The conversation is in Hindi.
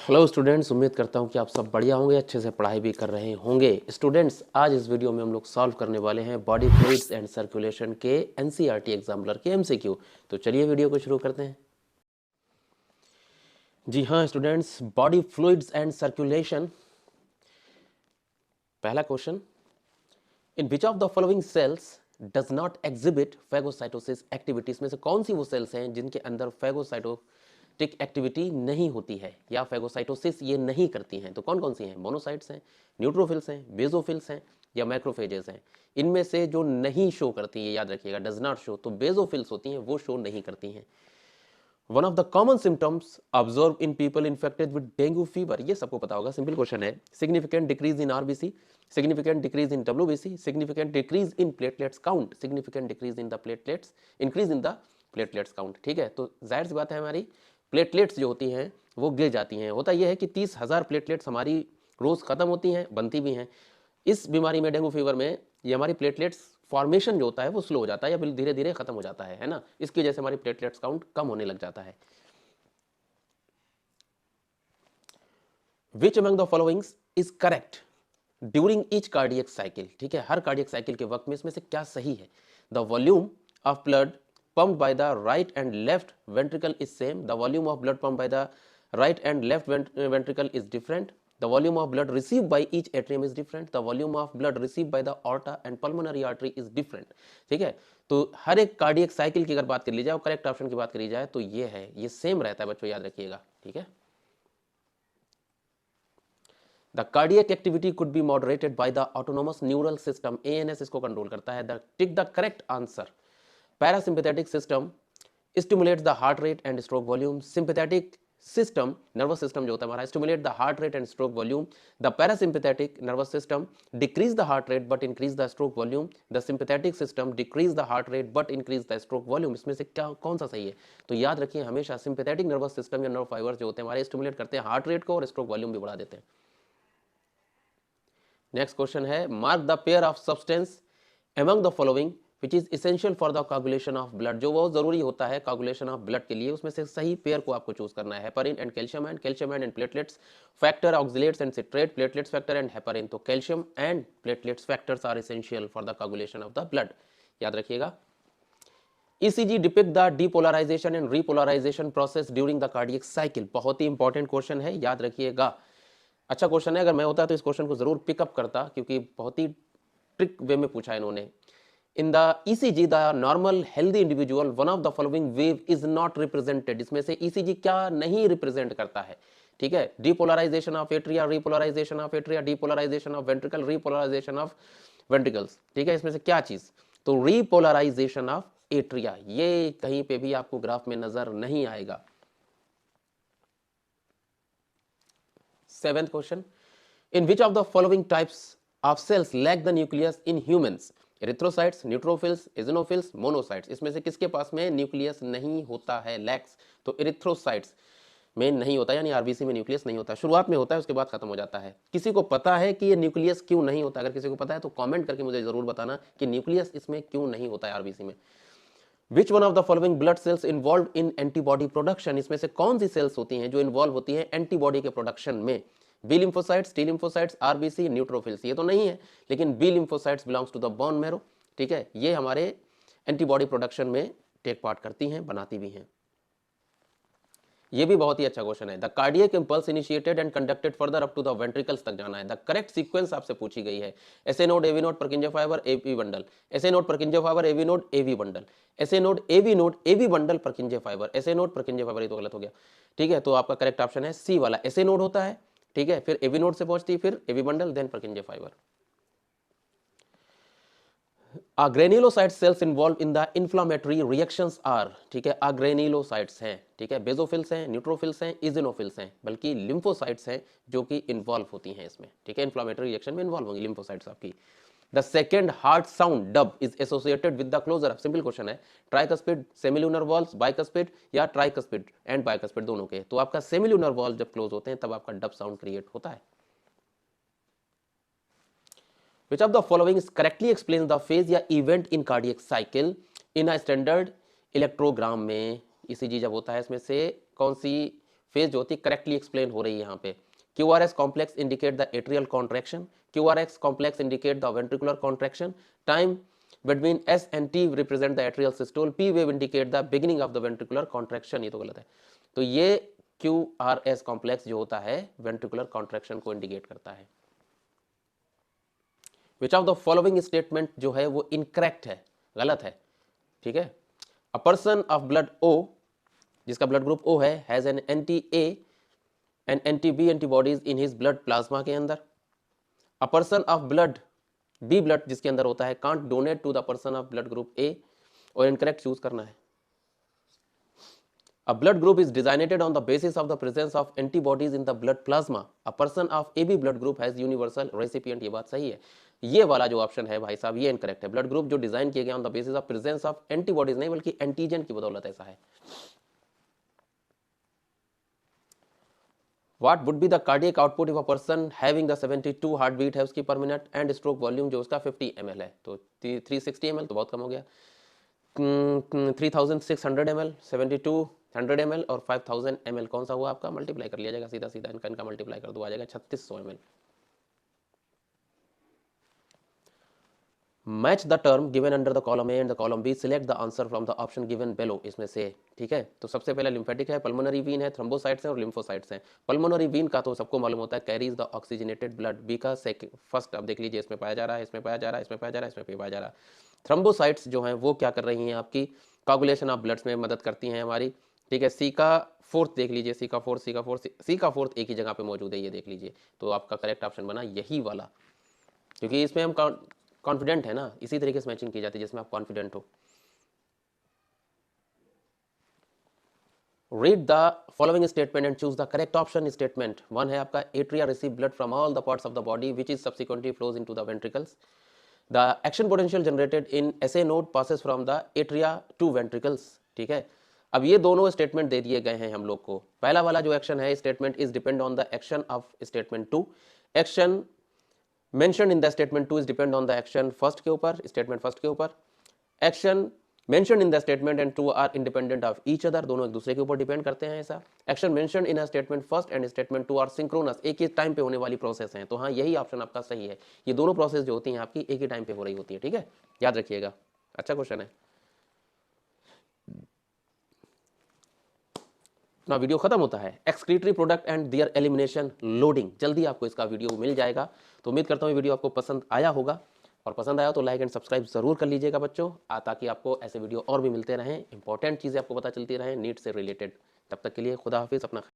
हेलो स्टूडेंट्स, उम्मीद करता हूँ कि आप सब बढ़िया होंगे, अच्छे से पढ़ाई भी कर रहे होंगे। स्टूडेंट्स, आज इस वीडियो में हम लोग सॉल्व करने वाले हैं बॉडी फ्लूइड्स एंड सर्कुलेशन के एनसीईआरटी एग्जाम्पलर के एमसीक्यू। तो चलिए वीडियो को शुरू करते हैं। जी हाँ students, body fluids and circulation. पहला question, in which of the following cells does not exhibit phagocytosis activities में से कौन सी वो सेल्स हैं जिनके अंदर फेगोसाइटोटिक एक्टिविटी नहीं होती है या फेगोसाइटोसिस ये नहीं करती हैं? तो कौन कौन सी हैं? मोनोसाइट्स हैं, न्यूट्रोफिल्स हैं, बेसोफिल्स हैं या मैक्रोफेजेस हैं? इनमें से जो नहीं शो करती है, याद रखिएगा डज नॉट शो, तो बेसोफिल्स होती हैं, वो शो नहीं करती हैं। One of the common symptoms observe in people infected with dengue fever, ये सबको पता होगा, सिंपल क्वेश्चन है। Significant decrease in RBC, significant decrease in WBC, significant decrease in platelets count, significant decrease in the platelets, increase in the platelets count. ठीक है, तो जाहिर सी बात है हमारी प्लेटलेट्स जो होती हैं वो गिर जाती हैं। होता यह है कि 30,000 प्लेटलेट्स हमारी रोज खत्म होती हैं, बनती भी हैं। इस बीमारी में, डेंगू फीवर में, ये हमारी प्लेटलेट्स फॉर्मेशन जो होता है वो स्लो हो जाता है या धीरे धीरे खत्म हो जाता है ना। इसकी वजह से हमारी प्लेटलेट्स काउंट कम होने लग जाता है। Which among the followings is correct during each cardiac cycle? ठीक है, हर कार्डियक साइकिल के वक्त में इसमें से क्या सही है? The volume of blood pumped by the right and left ventricle is same. The volume of blood pumped by the right and left ventricle is different. The volume of blood received by each atrium is different. The volume of blood received by the aorta and pulmonary artery is different. ठीक है, तो हर एक कार्डियक साइकिल की अगर बात कर ली जाए और करेक्ट ऑप्शन की बात करी जाए तो ये है, ये सेम रहता है बच्चों, याद रखिएगा। ठीक है, The cardiac activity could be moderated by the autonomous neural system. ANS इसको कंट्रोल करता है। Tick the correct answer. Parasympathetic system stimulates the heart rate and stroke volume. Sympathetic system, nervous system जो होता है हमारा, stimulate the heart rate and stroke volume. The parasympathetic nervous system decrease the heart rate but increase the stroke volume. The sympathetic system decrease the heart rate but increase the stroke volume. इसमें से क्या कौन सा सही है? तो याद रखिए हमेशा sympathetic nervous system या nerve fibers जो होते हैं हमारे स्टिमुलेट करते हैं हार्ट रेट को और स्ट्रोक वॉल्यूम भी बढ़ा देते हैं। नेक्स्ट क्वेश्चन है, mark the pair of substance among the following which is essential for the coagulation of blood. जो बहुत जरूरी होता है कोगुलेशन ऑफ ब्लड के लिए, उसमें से सही पेयर को आपको चूज करना है। Heparin and calcium and platelets factor, oxalates and citrate, platelets factor and heparin. तो calcium and platelets factors are essential for the coagulation of the blood, याद रखिएगा। ECG depict the depolarization and repolarization process during the cardiac cycle. बहुत ही इंपॉर्टेंट क्वेश्चन है, याद रखिएगा। अच्छा क्वेश्चन है, अगर मैं होता तो इस क्वेश्चन को जरूर पिकअप करता क्योंकि बहुत ही ट्रिक वे में पूछा है इन्होंने। In the ECG the normal healthy individual one of the following wave is not represented. इसमें से ECG क्या नहीं रिप्रेजेंट करता है? ठीक है, depolarisation of atria, repolarisation of atria, depolarisation of ventricle, repolarisation of ventricles. ठीक है, इसमें से क्या चीज? तो रीपोलराइजेशन ऑफ एट्रिया, ये कहीं पे भी आपको ग्राफ में नजर नहीं आएगा। Seventh question, in which of the following types of cells lack the nucleus in humans? Erythrocytes, neutrophils, eosinophils, monocytes. इसमें से किसके पास में न्यूक्लियस नहीं होता है? लैक्स। तो एरिथ्रोसाइट्स में नहीं होता, यानी आरबीसी में न्यूक्लियस नहीं होता। शुरुआत में होता है, उसके बाद खत्म हो जाता है। किसी को पता है कि ये न्यूक्लियस क्यों नहीं होता? अगर किसी को पता है तो कमेंट करके मुझे जरूर बताना कि न्यूक्लियस इसमें क्यों नहीं होता है आरबीसी में। Which one of the following blood cells involved in antibody production? इसमें से कौन सी सेल्स होती हैं जो इन्वॉल्व होती हैं एंटीबॉडी के प्रोडक्शन में? B lymphocytes, T lymphocytes, RBC, neutrophils. ये तो नहीं है, लेकिन B lymphocytes belongs to the bone marrow. ठीक है, ये हमारे एंटीबॉडी प्रोडक्शन में टेक पार्ट करती हैं, बनाती भी हैं। ये भी बहुत ही अच्छा क्वेश्चन है। The cardiac impulse initiated and conducted further up to the ventricles तक जाना है। द करेक्ट सीक्वेंस आपसे पूछी गई है। SA node, AV node, Purkinje fibre, AV bundle, SA node, Purkinje fibre, AV node, AV bundle, SA node, AV bundle, Purkinje fibre, SA node, Purkinje fibre. ये तो गलत हो गया। ठीक है, तो आपका करेक्ट ऑप्शन है सी वाला, एसए नोड होता है। ठीक है, फिर एवी नोड से पहुंचती है, फिर AV bundle, then Purkinje fibre. Granulocyte cells involve in the inflammatory reactions are. ठीक है, ग्रेन्युलोसाइट्स हैं। ठीक है, बेसोफिल्स हैं, न्यूट्रोफिल्स हैं, इजिनोफिल्स हैं, बल्कि लिम्फोसाइट्स हैं जो कि इन्वॉल्व होती हैं इसमें। ठीक है, इन्फ्लामेटरी रिएक्शन में इन्वॉल्व होंगी लिम्फोसाइट्स आपकी। The second heart sound dub is associated with the closure. Simple question है, ट्राइकस्पिड, सेमिल्यूनर वॉल्स, बाइकस्पिड या ट्राइकस्पिड एंड बाइकस्पिड दोनों के। तो आपका सेमिल्यूनर वॉल जब क्लोज होते हैं तब आपका डब साउंड क्रिएट होता है। Which of the following is correctly explains the phase या event in cardiac cycle in a standard electrogram में? ECG जब होता है इसमें से कौन सी फेज जो होती है करेक्टली एक्सप्लेन हो रही है यहाँ पे। QRS complex indicate the atrial contraction, QRX complex indicate the ventricular contraction, time between S and T represent the atrial systole, P wave indicate the beginning of the ventricular contraction, ये तो गलत है। तो ये QRS complex जो होता है ventricular contraction को indicate करता है। Which of the following statement जो है वो incorrect है, गलत है, ठीक है। A person of blood O, जिसका ब्लड ग्रुप O है, has an anti-A and anti-B antibodies in his blood plasma के अंदर। A person of blood B blood जिसके अंदर होता है can't donate to the person of blood group A, और incorrect चूज करना है। A blood group is designated on the basis of the presence of antibodies in the blood plasma. A person of AB blood group has universal recipient, ये बात सही है। ये वाला जो ऑप्शन है भाई साहब ये इनकरेक्ट है। ब्लड ग्रुप जो डिजाइन किए गए on the basis of presence of antibodies नहीं बल्कि एंटीजन की बदौलत ऐसा है। What would be the cardiac output if a person having the 72 heartbeat है उसकी per minute and stroke volume जो उसका 50 ml है, तो 360 ml तो बहुत कम हो गया। 3600 ml, 7200 ml और 5000 ml कौन सा हुआ आपका, मल्टीप्लाई कर लिया जाएगा सीधा सीधा, इनका मल्टीप्लाई कर दो आ जाएगा 3600 ml। Match the term given under the column A and the column B, select the answer from the option given below, इसमें से, ठीक है। तो सबसे पहले लिम्फेटिक है, पल्मोनरी वीन है, थ्रोम्बोसाइट्स हैं और लिम्फोसाइट्स हैं। पल्मोनरी वीन का तो सबको मालूम होता है carries the oxygenated blood, B का फर्स्ट अब देख लीजिए इसमें पाया जा रहा है, इसमें पाया जा रहा है, इसमें पाया जा रहा है, इसमें पाया जा रहा है। थ्रोम्बोसाइट्स जो हैं वो क्या कर रही हैं, आपकी कोगुलेशन ऑफ ब्लड्स में मदद करती हैं हमारी, ठीक है। सी का फोर्थ देख लीजिए, सी का फोर्थ एक ही जगह पे मौजूद है, ये देख लीजिए। तो आपका करेक्ट ऑप्शन बना यही वाला, क्योंकि इसमें हम कॉन्फिडेंट है ना, इसी तरीके से मैचिंग की जाती है जिसमें आप कॉन्फिडेंट हो। Read the following statement and choose the correct option. Statement 1 है आपका, atria receive blood from all the parts of the body which is subsequently flows into the ventricles. The action potential generated in SA node passes from the atria to ventricles, ठीक है। अब ये दोनों स्टेटमेंट दे दिए गए हैं हम लोग को। पहला वाला जो एक्शन है statement is depend on the action of statement 2, action mentioned in the statement 2 is depend on the action first के ऊपर, statement first के ऊपर। action mentioned in the statement and 2 are independent of each other, दोनों एक दूसरे के ऊपर डिपेंड करते हैं ऐसा। action mentioned in a statement first and statement 2 are synchronous, एक ही टाइम पे होने वाली प्रोसेस हैं। तो हाँ यही ऑप्शन आपका सही है, ये दोनों प्रोसेस जो होती हैं आपकी एक ही टाइम पे हो रही होती है, ठीक है, याद रखिएगा। अच्छा क्वेश्चन है। अपना वीडियो खत्म होता है, excretory product and there elimination loading, जल्दी आपको इसका वीडियो मिल जाएगा। तो उम्मीद करता हूँ वीडियो आपको पसंद आया होगा, और पसंद आया तो लाइक एंड सब्सक्राइब जरूर कर लीजिएगा बच्चों, ताकि आपको ऐसे वीडियो और भी मिलते रहें, इंपॉर्टेंट चीज़ें आपको पता चलती रहें नीट से रिलेटेड। तब तक के लिए खुदा हाफिज़, अपना